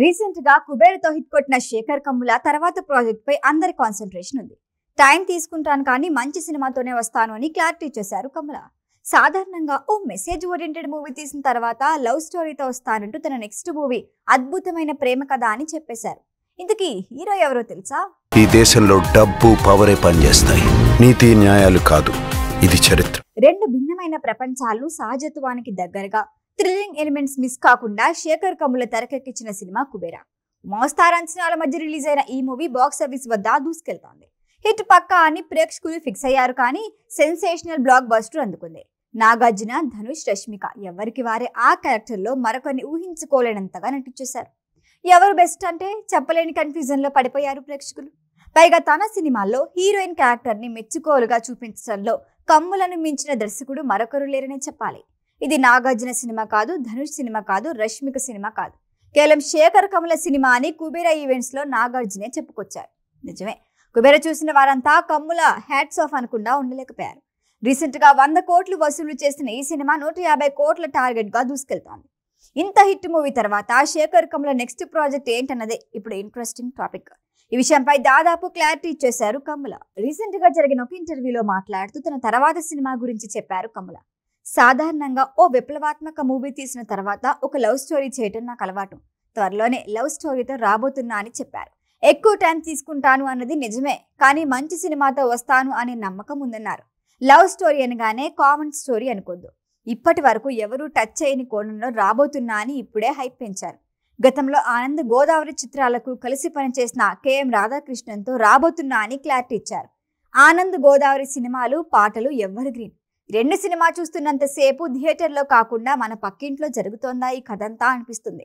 Recent గా కుబేరతో hit కొట్టిన శేఖర్ కమ్ముల తర్వాత ప్రాజెక్ట్ పై అందరి కాన్సంట్రేషన్ ఉంది. టైం తీసుకుంటాను కానీ మంచి సినిమాతోనే వస్తాను అని క్లారిటీ చేశారు కమ్ముల. సాధారణంగా ఓ మెసేజ్ ఓరియంటెడ్ మూవీ తీసిన తర్వాత లవ్ స్టోరీతో వస్తానంటూ తన నెక్స్ట్ మూవీ అద్భుతమైన ప్రేమ కథ అని చెప్పేశారు. ఇంతకీ హీరో ఎవరో తెలుసా? ఈ దేశంలో డబ్బు పవరే పనిచేస్తాయి, నీతి న్యాయాలు కాదు. ఇది చరిత్ర. రెండు భిన్నమైన ప్రపంచాలు సహజత్వానికి దగ్గరగా థ్రిల్లింగ్ ఎలిమెంట్స్ మిస్ కాకుండా శేఖర్ కమ్ముల తెరకెక్కించిన సినిమా కుబేరా. మోస్తారు అంచనాల మధ్య రిలీజ్ అయిన ఈ మూవీ బాక్స్ ఆఫీస్ వద్ద దూసుకెళ్తోంది. హిట్ పక్కా అని ప్రేక్షకులు ఫిక్స్ అయ్యారు కానీ సెన్సేషనల్ బ్లాక్ బస్టర్ అందుకుంది. నాగార్జున, ధనుష్, రష్మిక ఎవరికి వారే ఆ క్యారెక్టర్లో మరొకరిని ఊహించుకోలేనంతగా నటించేశారు. ఎవరు బెస్ట్ అంటే చెప్పలేని కన్ఫ్యూజన్ లో పడిపోయారు ప్రేక్షకులు. పైగా తన సినిమాల్లో హీరోయిన్ క్యారెక్టర్ ని మెచ్చుకోలుగా చూపించడంలో కమ్ములను మించిన దర్శకుడు మరొకరు లేరనే చెప్పాలి. ఇది నాగార్జున సినిమా కాదు, ధనుష్ సినిమా కాదు, రష్మిక సినిమా కాదు, కేవలం శేఖర్ కమ్ముల సినిమా అని కుబేరా ఈవెంట్స్ లో నాగార్జునే చెప్పుకొచ్చారు. నిజమే, కుబేరా చూసిన వారంతా కమ్ముల హ్యాట్స్ ఆఫ్ అనకుండా ఉండలేకపోయారు. రీసెంట్ గా 100 కోట్లు వసూలు చేసిన ఈ సినిమా 150 కోట్ల టార్గెట్ గా దూసుకెళ్తోంది. ఇంత హిట్ మూవీ తర్వాత శేఖర్ కమ్ముల నెక్స్ట్ ప్రాజెక్ట్ ఏంటన్నదే ఇప్పుడు ఇంట్రెస్టింగ్ టాపిక్. ఈ విషయంపై దాదాపు క్లారిటీ ఇచ్చేశారు కమ్ముల. రీసెంట్ గా జరిగిన ఒక ఇంటర్వ్యూలో మాట్లాడుతూ తన తర్వాత సినిమా గురించి చెప్పారు కమ్ముల. సాధారణంగా ఓ విప్లవాత్మక మూవీ తీసిన తర్వాత ఒక లవ్ స్టోరీ చేయటం నాకు అలవాటు. త్వరలోనే లవ్ స్టోరీతో రాబోతున్నా అని చెప్పారు. ఎక్కువ టైం తీసుకుంటాను అన్నది నిజమే, కానీ మంచి సినిమాతో వస్తాను అనే నమ్మకం ఉందన్నారు. లవ్ స్టోరీ అనగానే కామన్ స్టోరీ అనుకోద్దు. ఇప్పటి వరకు ఎవరూ టచ్ చేయని కోణంలో రాబోతున్నా అని ఇప్పుడే హైప్ పెంచారు. గతంలో ఆనంద్, గోదావరి చిత్రాలకు కలిసి పనిచేసిన కెఎం రాధాకృష్ణన్తో రాబోతున్నా అని క్లారిటీ ఇచ్చారు. ఆనంద్, గోదావరి సినిమాలు, పాటలు ఎవర్ గ్రీన్. రెండు సినిమా చూస్తున్నంతసేపు థియేటర్లో కాకుండా మన పక్కింట్లో జరుగుతోందా ఈ కథంతా అనిపిస్తుంది.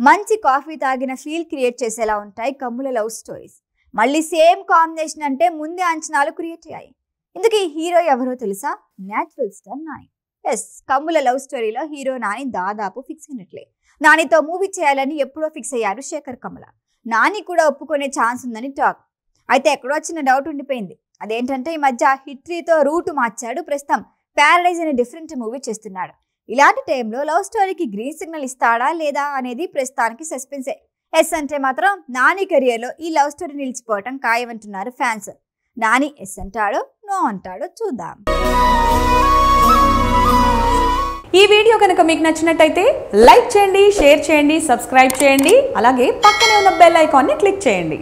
మంచి కాఫీ తాగిన ఫీల్ క్రియేట్ చేసేలా ఉంటాయి కమ్ముల లవ్ స్టోరీస్. మళ్ళీ సేమ్ కాంబినేషన్ అంటే ముందే అంచనాలు క్రియేట్ అయ్యాయి. ఇందుకీ హీరో ఎవరో తెలుసా? Natural star Nani. Yes, Kammula love స్టోరీలో హీరో నాని దాదాపు ఫిక్స్ అయినట్లే. నానితో మూవీ చేయాలని ఎప్పుడో ఫిక్స్ అయ్యారు శేఖర్ కమ్ముల. నాని కూడా ఒప్పుకునే ఛాన్స్ ఉందని టాక్. అయితే ఎక్కడో చిన్న డౌట్ ఉండిపోయింది. అదేంటంటే ఈ మధ్య హిట్రీతో రూట్ మార్చాడు. ప్రస్తుతం ప్యారడైజ్ అనే డిఫరెంట్ మూవీ చేస్తున్నాడు. ఇలాంటి టైంలో లవ్ స్టోరీకి గ్రీన్ సిగ్నల్ ఇస్తాడా లేదా అనేది ప్రస్తుతానికి సస్పెన్సే. ఎస్ అంటే మాత్రం నాని కెరియర్లో ఈ లవ్ స్టోరీ నిలిచిపోవటం ఖాయమంటున్నారు ఫ్యాన్స్. నాని ఎస్ అంటాడో నో అంటాడో చూద్దాం. ఈ వీడియో కనుక మీకు నచ్చినట్టయితే లైక్ చేయండి, షేర్ చేయండి, సబ్స్క్రైబ్ చేయండి. అలాగే పక్కనే ఉన్న బెల్ ఐకాన్ని క్లిక్ చేయండి.